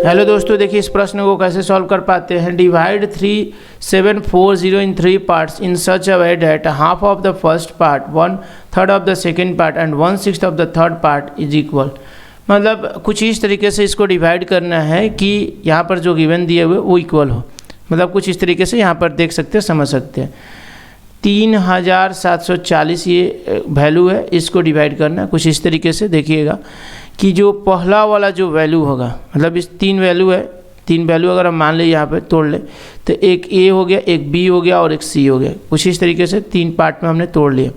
Hello दोस्तों, देखिए इस प्रश्न को कैसे सॉल्व कर पाते हैं। Divide 3740 in 3 parts in such a way that half of the first part, 1/3 of the second part and 1/6 of the third part is equal. मतलब कुछ इस तरीके से इसको डिवाइड करना है कि यहाँ पर जो गिवन दिए हुए वो इक्वल हो। मतलब कुछ इस तरीके से यहाँ पर देख सकते हैं, समझ सकते हैं। 3740 ये वैल्यू है, इसको डिवाइड करना है कुछ इस तरीके से। देखिएगा कि जो पहला वाला जो वैल्यू होगा, मतलब इस 3 वैल्यू है, 3 वैल्यू अगर हम मान ले यहाँ पे तोड़ ले तो एक ए हो गया, एक बी हो गया और एक सी हो गया। कुछ इस तरीके से 3 पार्ट में हमने तोड़ लिया।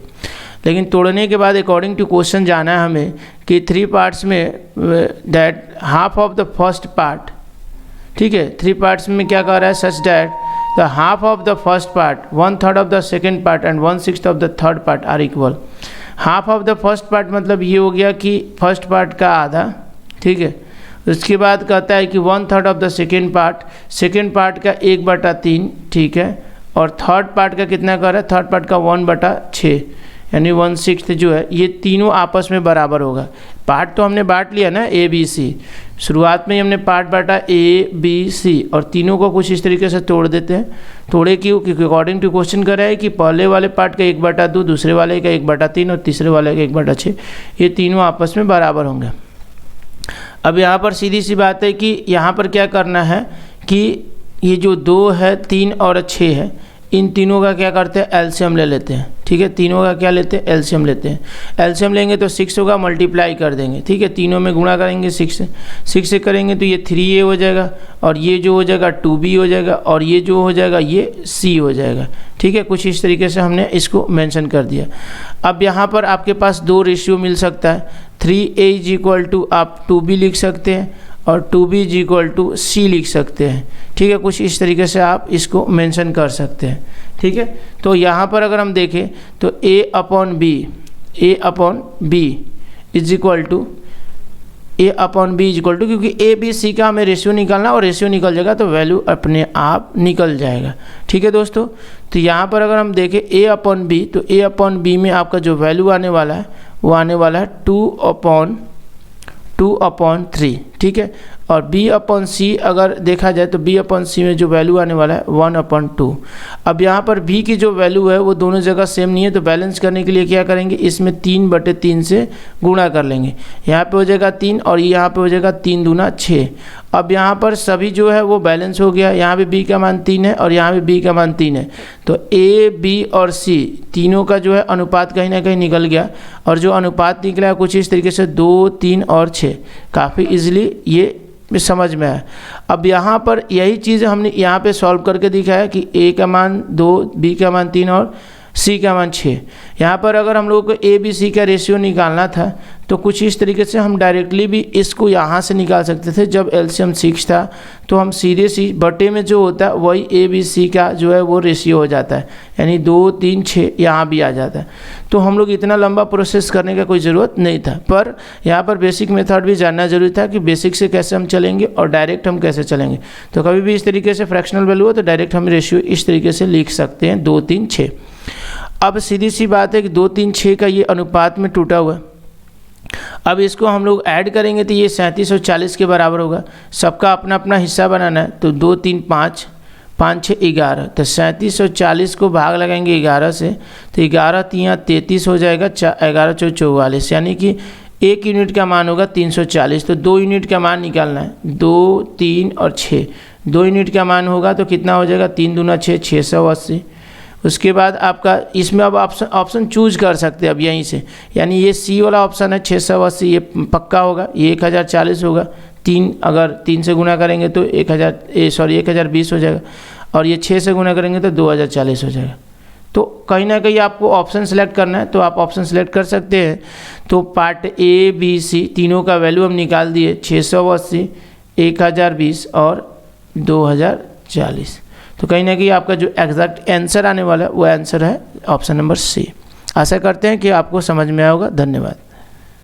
लेकिन तोड़ने के बाद अकॉर्डिंग टू क्वेश्चन जाना है हमें कि 3 पार्ट्स में that half of the first part, ठीक है, 3 पार्ट्स में क्या कह रहा है, such that the half of the first part, 1/3 of the second part and 1/6 of the third part are equal. Half of the first part मतलब ये हो गया कि फर्स्ट पार्ट का आधा, ठीक है। उसके बाद कहता है कि 1/3 ऑफ द सेकेंड पार्ट का 1/3, ठीक है। और थर्ड पार्ट का कितना कर रहा है, थर्ड पार्ट का 1/6 यानी 1/6 जो है, ये तीनों आपस में बराबर होगा। पार्ट तो हमने बांट लिया ना ए बी सी, शुरुआत में ही हमने पार्ट बांटा ए बी सी और तीनों को कुछ इस तरीके से तोड़ देते हैं। तोड़े क्यों, क्योंकि अकॉर्डिंग टू क्वेश्चन कर रहा है कि पहले वाले पार्ट का 1/2, दूसरे वाले का 1/3 और तीसरे वाले का 1/6, ये तीनों आपस में बराबर होंगे। अब यहाँ पर सीधी सी बात है कि यहाँ पर क्या करना है कि ये जो 2 है, 3 और 6 है, इन तीनों का क्या करते हैं, एलसीएम ले लेते हैं, ठीक है। तीनों का क्या लेते हैं, एलसीएम लेते हैं। एलसीएम लेंगे तो 6 होगा, मल्टीप्लाई कर देंगे, ठीक है। तीनों में गुणा करेंगे 6 से करेंगे तो ये 3a हो जाएगा और ये जो हो जाएगा 2b हो जाएगा और ये जो हो जाएगा ये c हो जाएगा, ठीक है। कुछ इस तरीके से हमने इसको मेंशन कर दिया। अब यहाँ पर आपके पास 2 रेशियो मिल सकता है। 3a = आप 2b लिख सकते हैं और 2b = c लिख सकते हैं, ठीक है। कुछ इस तरीके से आप इसको मेंशन कर सकते हैं, ठीक है। तो यहाँ पर अगर हम देखें तो a/b = क्योंकि a b c का हमें रेशियो निकालना और रेशियो निकल जाएगा तो वैल्यू अपने आप निकल जाएगा, ठीक है दोस्तों। तो यहाँ पर अगर हम देखें a/b, तो a/b में आपका जो वैल्यू आने वाला है वो आने वाला है 2/3, ठीक है। और b/c अगर देखा जाए तो b/c में जो वैल्यू आने वाला है 1/2। अब यहाँ पर b की जो वैल्यू है वो दोनों जगह सेम नहीं है, तो बैलेंस करने के लिए क्या करेंगे, इसमें 3/3 से गुणा कर लेंगे। यहाँ पे हो जाएगा 3 और यहाँ पे हो जाएगा 3 दूना 6। अब यहाँ पर सभी जो है वो बैलेंस हो गया। यहाँ पे b का मान 3 है और यहाँ पे b का मान 3 है, तो a, b और c तीनों का जो है अनुपात कहीं ना कहीं निकल गया। और जो अनुपात निकला है कुछ इस तरीके से 2, 3 और 6, काफ़ी इजीली ये समझ में आया। अब यहाँ पर यही चीज़ हमने यहाँ पे सॉल्व करके दिखाया कि a का मान 2, b का मान 3 और c का मान 6। यहाँ पर अगर हम लोगों को a b c का रेशियो निकालना था तो कुछ इस तरीके से हम डायरेक्टली भी इसको यहाँ से निकाल सकते थे। जब एलसीएम 6 था तो हम सीधे सी बटे में जो होता है वही a b c का जो है वो रेशियो हो जाता है, यानी 2, 3, 6 यहाँ भी आ जाता है। तो हम लोग इतना लंबा प्रोसेस करने का कोई ज़रूरत नहीं था, पर यहाँ पर बेसिक मेथड भी जानना जरूरी था कि बेसिक से कैसे हम चलेंगे और डायरेक्ट हम कैसे चलेंगे। तो कभी भी इस तरीके से फ्रैक्शनल वैल्यू हो तो डायरेक्ट हम रेशियो इस तरीके से लिख सकते हैं, 2, 3, 6। अब सीधी सी बात है कि 2, 3, 6 का ये अनुपात में टूटा हुआ है। अब इसको हम लोग ऐड करेंगे तो ये 37 और 40 के बराबर होगा। सबका अपना अपना हिस्सा बनाना है, तो 2, 3, 5, 5, 6, 11, तो 37 और 40 को भाग लगाएंगे 11 से, तो 11 3 33 हो जाएगा, 11 4 44, यानी कि 1 यूनिट का मान होगा 340। तो 2 यूनिट का मान निकालना है, 2, 3 और 6, 2 यूनिट का मान होगा तो कितना हो जाएगा, 3 दूना 6, 680। उसके बाद आपका इसमें अब ऑप्शन चूज कर सकते हैं अब यहीं से, यानी ये सी वाला ऑप्शन है 680, ये पक्का होगा, ये 1040 होगा। 3 अगर 3 से गुना करेंगे तो 1020 हो जाएगा और ये 6 से गुना करेंगे तो 2040 हो जाएगा। तो कहीं ना कहीं आपको ऑप्शन सेलेक्ट करना है तो आप ऑप्शन सेलेक्ट कर सकते हैं। तो पार्ट ए बी सी तीनों का वैल्यू हम निकाल दिए, 680, 1020 और 2040। तो कहीं ना कहीं आपका जो एग्जैक्ट आंसर आने वाला है वो आंसर है ऑप्शन नंबर सी। आशा करते हैं कि आपको समझ में आया होगा। धन्यवाद।